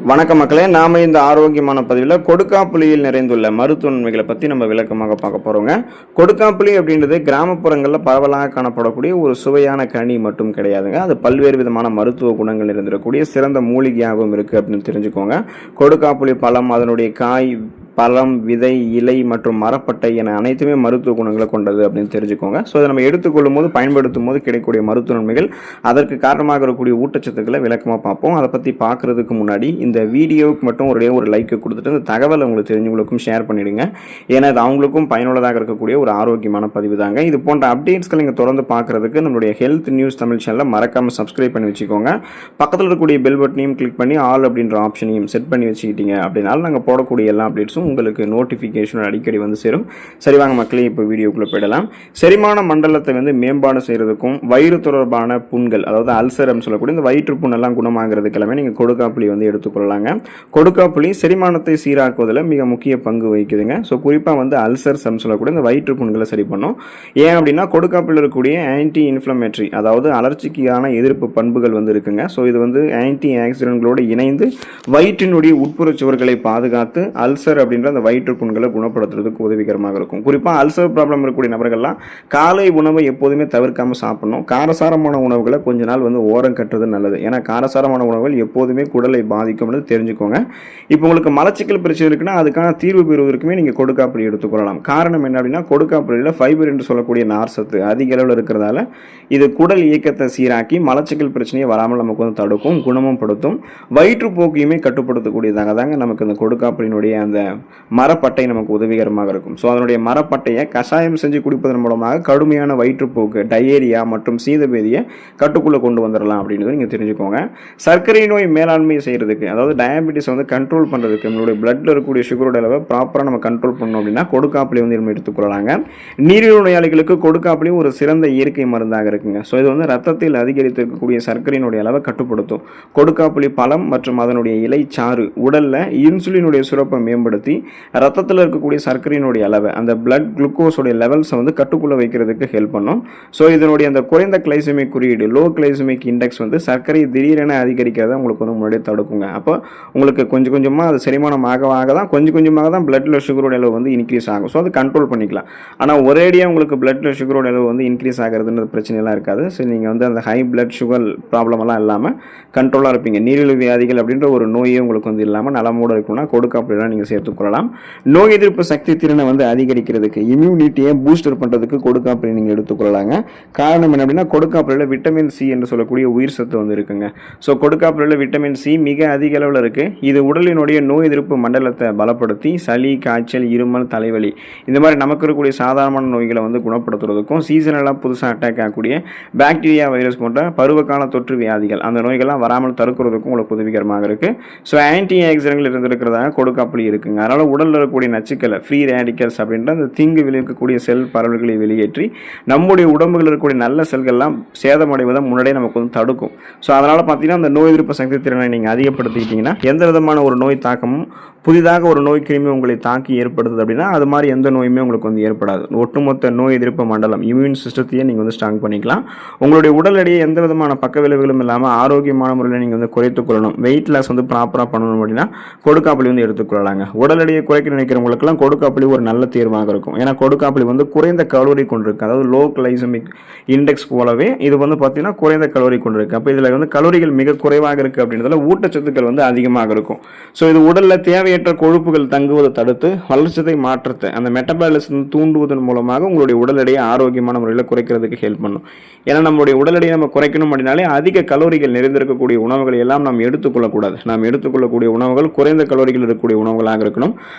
வணக்கம் மக்களே, நாம இந்த ஆரோக்கியமான பதிவில் கொடுக்காப்புளியில் நிறைந்துள்ள மருத்துவ நன்மைகளை பற்றி நம்ம விளக்கமாக பார்க்க போகிறோங்க. கொடுக்காப்புளி அப்படின்றது கிராமப்புறங்களில் பரவலாக காணப்படக்கூடிய ஒரு சுவையான கனி மட்டும் கிடையாதுங்க. அது பல்வேறு விதமான மருத்துவ குணங்கள் இருந்திருக்கக்கூடிய சிறந்த மூலிகையாகவும் இருக்குது அப்படின்னு தெரிஞ்சுக்கோங்க. கொடுக்காப்புளி பழம், அதனுடைய காய், பழம், விதை, இலை மற்றும் மரப்பட்டை என அனைத்துமே மருத்துவ குணங்களை கொண்டது அப்படின்னு தெரிஞ்சுக்கோங்க. ஸோ அதை நம்ம எடுத்துக்கொள்ளும் போது, பயன்படுத்தும் போது கிடைக்கக்கூடிய மருத்துவ நன்மைகள், அதற்கு காரணமாக இருக்கக்கூடிய ஊட்டச்சத்துக்களை விளக்கமாக பார்ப்போம். அதை பற்றி பார்க்குறதுக்கு முன்னாடி இந்த வீடியோவுக்கு மட்டும் ஒரு லைக்கை கொடுத்துட்டு இந்த தகவலை உங்களுக்கு தெரிஞ்சவங்களுக்கும் ஷேர் பண்ணிவிடுங்க. ஏன்னா அது அவங்களுக்கும் பயனுள்ளதாக இருக்கக்கூடிய ஒரு ஆரோக்கியமான பதிவு தாங்க. இது போன்ற அப்டேட்ஸ்களை நீங்கள் தொடர்ந்து பார்க்குறதுக்கு நம்மளுடைய ஹெல்த் நியூஸ் தமிழ் சேனலை மறக்காமல் சப்ஸ்கிரைப் பண்ணி வச்சுக்கோங்க. பக்கத்தில் இருக்கக்கூடிய பெல் பட்டனையும் கிளிக் பண்ணி ஆல் அப்படின்ற ஆப்ஷனையும் செட் பண்ணி வச்சுக்கிட்டீங்க அப்படின்னால நாங்கள் போடக்கூடிய எல்லா அப்டேட்ஸும் உங்களுக்கு நோட்டிஃபிகேஷன் அடிக்கடி வந்து சேரும். சரி வாங்க மக்களே, இப்போ வீடியோக்குள்ளே போயிடலாம். செரிமான மண்டலத்தை மேம்பாடு செய்கிறதுக்கும் வயிறு தொடர்பான புண்கள், அதாவது அல்சரம் சொல்லக்கூடிய இந்த வயிற்று புண்ணெல்லாம் குணமாகிறதுக்கு எல்லாமே நீங்கள் கொடுக்காப்புளி எடுத்துக்கொள்ளலாங்க. கொடுக்காப்புளி செரிமானத்தை சீராக்குவதில் மிக முக்கிய பங்கு வகிக்குதுங்க. ஸோ குறிப்பாக அல்சர்ஸ் சொல்லக்கூடிய இந்த வயிற்று புண்களை சரி பண்ணும். ஏன் அப்படின்னா கொடுக்காப்புளில் இருக்கக்கூடிய ஆன்டி இன்ஃப்ளமேட்டரி, அதாவது அலர்ச்சிக்கான எதிர்ப்பு பண்புகள் இருக்குங்க. ஸோ இது ஆன்டி ஆக்சிடென்ட்களோடு இணைந்து வயிற்றினுடைய உட்புற சுவர்களை பாதுகாத்து அல்சர் அப்படின்ற அந்த வயிற்று புண்களை குணப்படுத்துறதுக்கு உதவிகரமாக இருக்கும். குறிப்பாக அல்சர் ப்ராப்ளம் இருக்கக்கூடிய நபர்கள்லாம் காலை உணவை எப்போதுமே தவிர்க்காமல் சாப்பிடணும். காரசாரமான உணவுகளை கொஞ்ச நாள் ஓரம் கட்டுறது நல்லது. ஏன்னா காரசாரமான உணவுகள் எப்போதுமே குடலை பாதிக்கும்னு தெரிஞ்சுக்கோங்க. இப்போ உங்களுக்கு மலச்சிக்கல் பிரச்சனை இருக்குன்னா அதுக்கான தீர்வு பெறுவதற்குமே நீங்கள் கொடுக்காப்புளி எடுத்துக்கொள்ளலாம். காரணம் என்ன அப்படின்னா கொடுக்காப்புளியில் ஃபைபர் என்று சொல்லக்கூடிய நார்சத்து அதிக அளவில் இருக்கிறதால இது குடல் இயக்கத்தை சீராக்கி மலச்சிக்கல் பிரச்சனையை வராமல் நமக்கு தடுக்கும், குணமும் படுத்தும், வயிற்றுப்போக்கையுமே கட்டுப்படுத்தக்கூடியதாக தாங்க நமக்கு இந்த கொடுக்காப்புளினுடைய அந்த மரப்பட்டை நமக்கு உதவிகரமாக இருக்கும். ஸோ அதனுடைய மரப்பட்டையை கஷாயம் செஞ்சு குடிப்பதன் மூலமாக கடுமையான வயிற்றுப்போக்கு, டயேரியா மற்றும் சீதபேதியை கட்டுக்குள்ளே கொண்டு வந்துடலாம் அப்படின்றத நீங்கள் தெரிஞ்சுக்கோங்க. சர்க்கரை நோய் மேலாண்மை செய்கிறதுக்கு, அதாவது டயபிட்டிஸ் கண்ட்ரோல் பண்ணுறதுக்கு, நம்மளுடைய பிளட்டில் இருக்கக்கூடிய சுகரோட அளவை ப்ராப்பராக நம்ம கண்ட்ரோல் பண்ணோம் அப்படின்னா கொடுக்காப்புளி நம்ம எடுத்துக்கொள்ளலாங்க. நீரிழிவு நோயாளிகளுக்கு கொடுக்காப்புளி ஒரு சிறந்த இயற்கை மருந்தாக இருக்குங்க. ஸோ இது ரத்தத்தில் அதிகரித்து இருக்கக்கூடிய சர்க்கரையினுடைய அளவை கட்டுப்படுத்தும். கொடுக்காப்புளி பழம் மற்றும் அதனுடைய இலைச்சாறு உடலில் இன்சுலினுடைய சுரப்பை மேம்படுத்தி ரத்தத்தில் இருக்கக்கூடிய சர்க்கரையினுடைய அளவை, அந்த பிளட் குளுக்கோஸோடைய லெவல்ஸை கட்டுக்குள்ளே வைக்கிறதுக்கு ஹெல்ப் பண்ணும். ஸோ இதனுடைய அந்த குறைந்த கிளைசமிக் குறியீடு, லோ கிளைசமிக் இண்டெக்ஸ் சர்க்கரை திடீரென அதிகரிக்கிறத உங்களுக்கு முன்னாடியே தடுக்குங்க. அப்போ உங்களுக்கு கொஞ்சம் கொஞ்சமாக அது செரிமானம் ஆக தான் கொஞ்சம் கொஞ்சமாக தான் பிளட்டில் சுகரோட அளவு இன்க்ரீஸ் ஆகும். ஸோ அது கண்ட்ரோல் பண்ணிக்கலாம். ஆனால் ஒரேடியாக உங்களுக்கு பிளட்டில் சுகரோட அளவு இன்க்ரீஸ் ஆகிறதுன்றது பிரச்சனைலாம் இருக்காது. ஸோ நீங்கள் அந்த ஹை பிளட் சுகர் ப்ராப்ளம் எல்லாம் இல்லாமல் கண்ட்ரோலாக இருப்பீங்க. நீரிழிவு வியாதிகள் அப்படின்ற ஒரு நோயே உங்களுக்கு இல்லாமல் நலமோடு இருக்கணும்னா கொடுக்காப்புளிலாம் நீங்கள் சேர்த்துக்கொள்ளலாம். நோய் எதிர்ப்பு சக்தி திறனை அதிகரிக்கிறதுக்கு, இம்யூனிட்டியை பூஸ்டர் பண்ணுறதுக்கு கொடுக்காப்புளி நீங்கள் எடுத்துக்கொள்ளலாங்க. காரணம் என்ன அப்படின்னா கொடுக்காப்புளியில் விட்டமின் சி என்று சொல்லக்கூடிய உயிர் சத்து இருக்குங்க. ஸோ கொடுக்காப்புளியில் விட்டமின் சி மிக அதிக அளவில் இருக்குது. இது உடலினுடைய நோய் எதிர்ப்பு மண்டலத்தை பலப்படுத்தி சளி, காய்ச்சல், இருமல், தலைவலி இந்த மாதிரி நமக்கு இருக்கக்கூடிய சாதாரணமான நோய்களை குணப்படுத்துறதுக்கும், சீசனெல்லாம் புதுசாக அட்டாக் ஆகக்கூடிய பாக்டீரியா, வைரஸ் போன்ற பருவகால தொற்று வியாதிகள் அந்த நோய்கள்லாம் வராமல் தடுக்கிறதுக்கும் உங்களுக்கு உதவிகரமாக இருக்குது. ஸோ ஆன்டி ஆக்சிடென்ட்கள் இருந்திருக்கிறதாக கொடுக்காப்புளி இருக்குங்க. அதனால் உடலில் இருக்கக்கூடிய நச்சுக்களை, ஃப்ரீ ரேடிக்கல்ஸ் அப்படின்ற அந்த தீங்கு விளைவிக்கக்கூடிய செல் பரவல்களை வெளியேற்றி நம்முடைய உடம்புகளில் இருக்கக்கூடிய நல்ல செல்கள்லாம் சேதமடைவதை முன்னாடியே நமக்கு தடுக்கும். ஸோ அதனால் பார்த்தீங்கன்னா அந்த நோய் எதிர்ப்பு சக்தி திறனை நீங்கள் அதிகப்படுத்திக்கிட்டீங்கன்னா எந்த விதமான ஒரு நோய் தாக்கமும், புதிதாக ஒரு நோய் கிருமி உங்களை தாக்கி ஏற்படுத்துது அப்படின்னா அது மாதிரி எந்த நோயுமே உங்களுக்கு ஏற்படாது. ஒட்டுமொத்த நோய் எதிர்ப்பு மண்டலம், இம்யூன் சிஸ்டத்தையே நீங்கள் ஸ்ட்ராங் பண்ணிக்கலாம். உங்களுடைய உடல் எடையை எந்த விதமான பக்க விளைவுகளும் இல்லாமல் ஆரோக்கியமான முறையில் நீங்கள் குறைத்துக் கொள்ளணும், வெயிட் லாஸ் ப்ராப்பராக பண்ணணும் அப்படின்னா கொடுக்காப்புளி எடுத்துக்கொள்ளலாங்க. உடல் எடையை குறைக்க நினைக்கிறவங்களுக்கெல்லாம் கொடுக்காப்புளி ஒரு நல்ல தீர்வாக இருக்கும். ஏன்னா கொடுக்காப்புளி குறைந்த கலோரி கொண்டிருக்கு, அதாவது லோ கிளைசமிக் இண்டெக்ஸ் போலவே இது பார்த்தீங்கன்னா குறைந்த கலோரி கொண்டிருக்கு. அப்போ இதில் கலோரிகள் மிக குறைவாக இருக்குது அப்படின்றதுல ஊட்டச்சத்துக்கள் அதிகமாக இருக்கும். ஸோ இது உடலில் தேவையற்ற கொழுப்புகள் தங்குவதை தடுத்து வளர்ச்சிதை மாற்றத்தை, அந்த மெட்டபாலிசம் தூண்டுவதன் மூலமாக உங்களுடைய உடல் எடையை ஆரோக்கியமான முறையில் குறைக்கிறதுக்கு ஹெல்ப் பண்ணும். ஏன்னா நம்மளுடைய உடல் எடையை நம்ம குறைக்கணும் அப்படின்னாலே அதிக கலோரிகள் நிறைந்திருக்கக்கூடிய உணவுகளை எல்லாம் நாம் எடுத்துக்கொள்ளக்கூடாது. நாம் எடுத்துக்கொள்ளக்கூடிய உணவுகள் குறைந்த கலோரிகள் இருக்கக்கூடிய உணவுகளாக இருக்கணும்.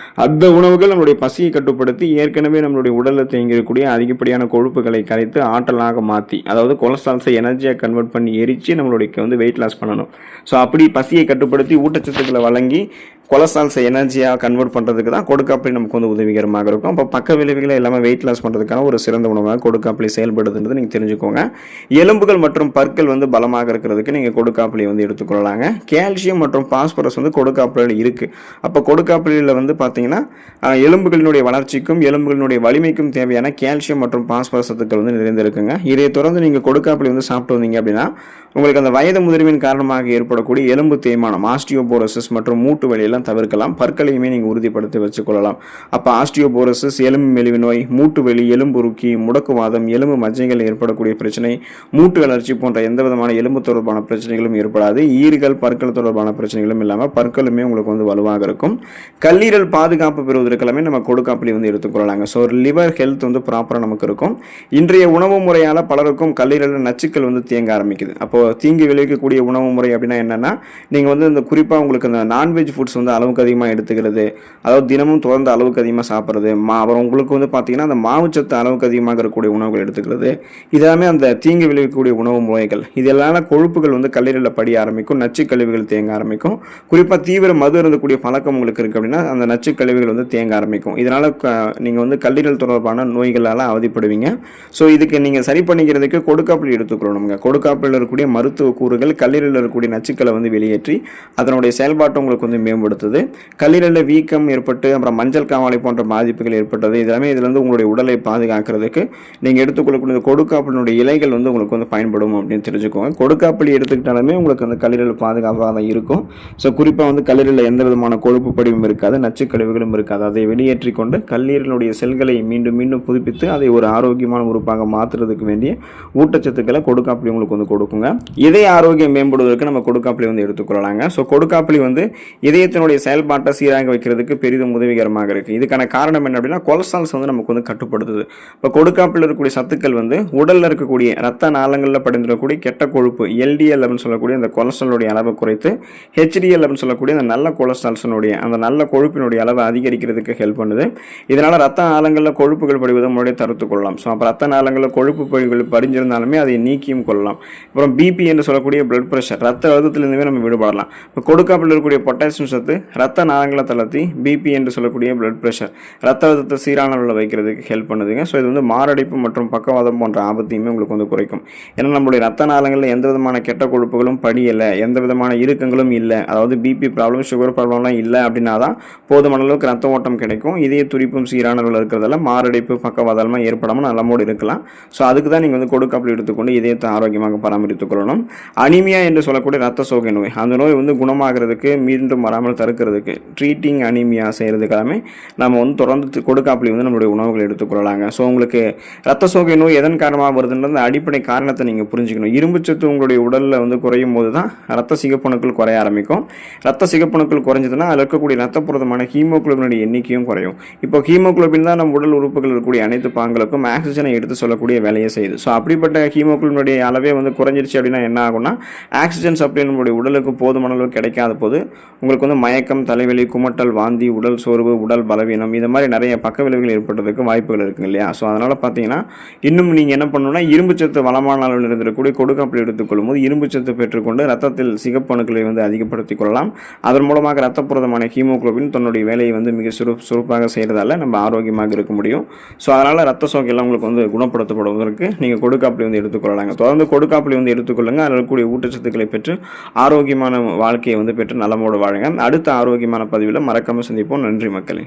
அந்த உணவுகள் நம்மளுடைய பசியை கட்டுப்படுத்தி ஏற்கனவே நம்மளுடைய உடலில் தேங்கியிருக்கக்கூடிய அதிகப்படியான கொழுப்புகளை கரைத்து ஆற்றலாக மாற்றி, அதாவது கொலஸ்ட்ரால்ஸை எனர்ஜியாக கன்வெர்ட் பண்ணி எரித்து நம்மளுடைய வெயிட் லாஸ் பண்ணணும். ஸோ அப்படி பசியை கட்டுப்படுத்தி ஊட்டச்சத்துக்களை வழங்கி கொலஸ்ட்ரால்ஸை எனர்ஜியாக கன்வெர்ட் பண்ணுறதுக்கு தான் கொடுக்காப்புளி நமக்கு வந்து உதவிகரமாக இருக்கும். அப்போ பக்க விளைவுகளை எல்லாமே வெயிட் லாஸ் பண்ணுறதுக்கான ஒரு சிறந்த உணவாக கொடுக்காப்புளி செயல்படுதுன்றது நீங்கள் தெரிஞ்சுக்கோங்க. எலும்புகள் மற்றும் பற்கள் வந்து பலமாக இருக்கிறதுக்கு நீங்கள் கொடுக்காப்புளி வந்து எடுத்துக்கொள்ளலாங்க. கால்சியம் மற்றும் பாஸ்பரஸ் வந்து கொடுக்காப்புளியில் இருக்குது. அப்போ கொடுக்காப்புளியில் வந்து பார்த்தீங்கன்னா எலும்புகளினுடைய வளர்ச்சிக்கும் எலும்புகளினுடைய வலிமைக்கும் தேவையான கால்சியம் மற்றும் பாஸ்பரஸ் சத்துக்கள் வந்து நிறைந்திருக்குங்க. இதை தொடர்ந்து நீங்கள் கொடுக்காப்புளி வந்து சாப்பிட்டு வந்தீங்க அப்படின்னா உங்களுக்கு அந்த வயது முதிர்வின் காரணமாக ஏற்படக்கூடிய எலும்பு தேய்மானம், ஆஸ்டியோபோரோசிஸ் மற்றும் மூட்டு வலியெல்லாம் தவிர்க்கலாம். பற்களையுமே நீங்கள் உறுதிப்படுத்தி வச்சுக்கொள்ளலாம். அப்போ ஆஸ்டியோபோரோசிஸ், எலும்பு மெலிவு நோய், மூட்டு வலி, எலும்புருக்கி, முடக்குவாதம், எலும்பு மஜ்ஜைகள் ஏற்படக்கூடிய பிரச்சனை, மூட்டு வளர்ச்சி போன்ற எந்த விதமான எலும்பு தொடர்பான பிரச்சனைகளும் ஏற்படாது. ஈறுகள், பற்கள் தொடர்பான பிரச்சனைகளும் இல்லாமல் பற்களுமே உங்களுக்கு வந்து வலுவாக இருக்கும். கல்லீரல் பாதுகாப்பு பெறுவதற்கெல்லாமே நம்ம கொடுக்காப்புளி வந்து எடுத்துக்கொள்ளலாங்க. ஸோ லிவர் ஹெல்த் வந்து ப்ராப்பராக நமக்கு இருக்கும். இன்றைய உணவு முறையால் பலருக்கும் கல்லீரல் நச்சுக்கள் வந்து தேங்க ஆரம்பிக்குது. அப்போ தீங்கு விளைவிக்கக்கூடிய உணவு முறை அப்படின்னா என்னன்னா, நீங்கள் வந்து இந்த குறிப்பாக உங்களுக்கு அந்த நான்வெஜ் ஃபுட்ஸ் வந்து அளவுக்கு அதிகமாக எடுத்துக்கிறது, அதாவது தினமும் தொடர்ந்து அளவுக்கு அதிகமாக சாப்பிட்றது, அப்புறம் உங்களுக்கு வந்து பார்த்தீங்கன்னா அந்த மாவுச்சத்து அளவுக்கு அதிகமாக இருக்கக்கூடிய உணவுகள் எடுத்துக்கிறது, இதெல்லாமே அந்த தீங்கு விளைவிக்கக்கூடிய உணவு முறைகள். இதெல்லாம் கொழுப்புகள் வந்து கல்லீரலில் படிய ஆரம்பிக்கும், நச்சு கழிவுகள் தேங்க ஆரம்பிக்கும். குறிப்பாக தீவிர மது இருந்தக்கூடிய பழக்கம் உங்களுக்கு இருக்குது அப்படின்னா அந்த நச்சு கழிவுகள் வந்து தேங்க ஆரம்பிக்கும். இதனால் நீங்கள் வந்து கல்லீரல் தொடர்பான நோய்களால் அவதிப்படுவீங்க. ஸோ இதுக்கு நீங்கள் சரி பண்ணிக்கிறதுக்கு கொடுக்காப்புளி எடுத்துக்கொள்ளணுங்க. கொடுக்காப்புளியில் இருக்கக்கூடிய மருத்துவ கூறுகள் கல்லீரலில் இருக்கக்கூடிய நச்சுக்களை வந்து வெளியேற்றி அதனுடைய செயல்பாட்டை உங்களுக்கு வந்து மேம்படுத்துது. கல்லீரலில் வீக்கம் ஏற்பட்டு அப்புறம் மஞ்சள் காமாலை போன்ற பாதிப்புகள் ஏற்பட்டது, இதெல்லாமே இதில் வந்து உங்களுடைய உடலை பாதுகாக்கிறதுக்கு நீங்கள் எடுத்துக்கொள்ளக்கூடிய கொடுக்காப்புளினுடைய இலைகள் வந்து உங்களுக்கு வந்து பயன்படும் அப்படின்னு தெரிஞ்சுக்கோங்க. கொடுக்காப்புளி எடுத்துக்கிட்டாலுமே உங்களுக்கு அந்த கல்லீரல் பாதுகாப்பாக தான் இருக்கும். ஸோ குறிப்பாக வந்து கல்லீரலில் எந்த விதமான கொழுப்பு படிவும் இருக்காது, நச்சு கழிவுகளும் இருக்காது. அதை வெளியேற்றி கொண்டு கல்லீரலுடைய செல்களை மீண்டும் மீண்டும் புதுப்பித்து அதை ஒரு ஆரோக்கியமான உறுப்பாக மாற்றுறதுக்கு வேண்டிய ஊட்டச்சத்துக்களை கொடுக்காப்புளி உங்களுக்கு வந்து கொடுக்குங்க. இதய ஆரோக்கியம் மேம்படுவதற்கு நம்ம கொடுக்காப்புளி வந்து எடுத்துக்கொள்ளலாங்க. ஸோ கொடுக்காப்புளி வந்து இதயத்தினுடைய செயல்பாட்டை சீராக வைக்கிறதுக்கு பெரிதும் உதவிகரமாக இருக்குது. இதுக்கான காரணம் என்ன அப்படின்னா கொலஸ்ட்ரால்ஸ் வந்து நமக்கு வந்து கட்டுப்படுத்துது. இப்போ கொடுக்காப்புளில் இருக்கக்கூடிய சத்துக்கள் வந்து உடலில் இருக்கக்கூடிய ரத்த நாளங்களில் படிந்திருக்கக்கூடிய கெட்ட கொழுப்பு எல்டிஎல் அப்படின்னு சொல்லக்கூடிய அந்த கொலஸ்ட்ராலுடைய அளவை குறைத்து ஹெச்டிஎல் அப்படின்னு சொல்லக்கூடிய அந்த நல்ல கொலஸ்ட்ரால்ஸினுடைய அந்த நல்ல கொழுப்பினுடைய அளவை அதிகரிக்கிறதுக்கு ஹெல்ப் பண்ணுது. இதனால் ரத்த நாளங்களில் கொழுப்புகள் படிவதை முன்னாடியே தடுத்து கொள்ளலாம். ஸோ அப்போ ரத்த நாளங்களில் கொழுப்பு படிவுகள் படிஞ்சிருந்தாலுமே அதை நீக்கியும் கொள்ளலாம். அப்புறம் பிபி என்று சொல்லக்கூடிய பிளட் ப்ரெஷர், ரத்த அழுத்தத்திலிருந்துமே நம்ம விடுபடலாம். இப்போ கொடுக்காப்புளில் இருக்கக்கூடிய பொட்டாசியம் சத்து ரத்த நாளங்களை தளர்த்தி பிபி என்று சொல்லக்கூடிய பிளட் ப்ரெஷர், ரத்த அழுத்தத்தை சீரான அளவில் வைக்கிறதுக்கு ஹெல்ப் பண்ணுதுங்க. ஸோ இது வந்து மாரடைப்பு மற்றும் பக்கவாதம் போன்ற ஆபத்தையுமே உங்களுக்கு வந்து குறைக்கும். ஏன்னா நம்மளுடைய ரத்த நாளங்களில் எந்த விதமான கெட்ட கொழுப்புகளும் படியலை, எந்த விதமான இறுக்கங்களும் இல்லை, அதாவது பிபி ப்ராப்ளம், சுகர் ப்ராப்ளம்லாம் இல்லை அப்படின்னா தான் போதுமான அளவுக்கு ரத்த ஓட்டம் கிடைக்கும். இதய துடிப்பும் சீரான அளவில் இருக்கிறதால மாரடைப்பு பக்கவாதமாக ஏற்படாமல் நலமோடு இருக்கலாம். ஸோ அதுக்கு தான் நீங்கள் வந்து கொடுக்காப்புளி எடுத்துக்கொண்டு இதயத்தை ஆரோக்கியமாக பராமரித்துக் கொள்ளணும். அனிமியா என்று சொல்லக்கூடிய ரத்த சோகை நோய், அந்த நோய் வந்து குணமாகிறதுக்கு மீண்டும் வராமல் தடுக்கிறதுக்கு ட்ரீட்டிங் அனிமியா செய்கிறதுக்காகவே நம்ம வந்து தொடர்ந்து கொடுக்காப்புளி வந்து நம்மளுடைய உணவுகள் எடுத்துக்கொள்ளலாங்க. ஸோ உங்களுக்கு ரத்த சோகை நோய் எதன் காரணமாக வருதுன்றது அடிப்படை காரணத்தை நீங்கள் புரிஞ்சுக்கணும். இரும்புச்சத்து உங்களுடைய உடலில் வந்து குறையும் போது தான் ரத்த சிகப்பணுக்கள் குறைய ஆரம்பிக்கும். ரத்த சிகப்பணுக்கள் குறைஞ்சதுன்னா அதில் இருக்கக்கூடிய ரத்த புரதமான ஹீமோகுளோபினுடைய எண்ணிக்கையும் குறையும். இப்போ ஹீமோகுளோபின் தான் நம்ம உடல் உறுப்புகள் இருக்கக்கூடிய அனைத்து பாங்களுக்கும் ஆக்சிஜனை எடுத்து சொல்லக்கூடிய வேலையை செய்யுது. ஸோ அப்படிப்பட்ட ஹீமோகுளோபினுடைய அளவே வந்து குறைஞ்சிருச்சு அப்படின்னா என்ன ஆகும்னா ஆக்சிஜன் சப்ளை நம்மளுடைய உடலுக்கு போதுமான அளவு கிடைக்காத போது உங்களுக்கு வந்து மயக்கம், தலைவலி, குமட்டல், வாந்தி, உடல் சோர்வு, உடல் பலவீனம், இது மாதிரி நிறைய பக்க விளைவுகள் ஏற்படுறதுக்கு வாய்ப்புகள் இருக்குங்க இல்லையா. ஸோ அதனால் பார்த்தீங்கன்னா இன்னும் நீங்கள் என்ன பண்ணணும்னா இரும்புச்சத்து வளமான அளவில் இருந்திருக்கக்கூடிய கொடுக்காப்புளி எடுத்துக்கொள்ளும் போது இரும்புச்சத்து பெற்றுக்கொண்டு ரத்தத்தில் சிகப்பணுக்களை வந்து அதிகப்படுத்திக் கொள்ளலாம். அதன் மூலமாக ரத்த புரதமான ஹீமோகுளோபின் தன்னுடைய வேலையை வந்து மிக சுறுப்பாக செய்கிறதால நம்ம ஆரோக்கியமாக இருக்க முடியும். ஸோ அதனால் ரத்த சோகையெல்லாம் உங்களுக்கு வந்து குணப்படுத்தப்படுவதற்கு நீங்கள் கொடுக்காப்புளி வந்து எடுத்துக்கொள்ளலாங்க. தொடர்ந்து கொடுக்காப்புளி வந்து எடுத்துக்கொள்ளுங்க. அதில் இருக்கக்கூடிய ஊட்டச்சத்துக்களை பெற்று ஆரோக்கியமான வாழ்க்கையை வந்து பெற்று நலமோடு வாழுங்க. அடுத்த ஆரோக்கியமான பதிவில் மறக்காமல் சந்திப்போம். நன்றி மக்களே.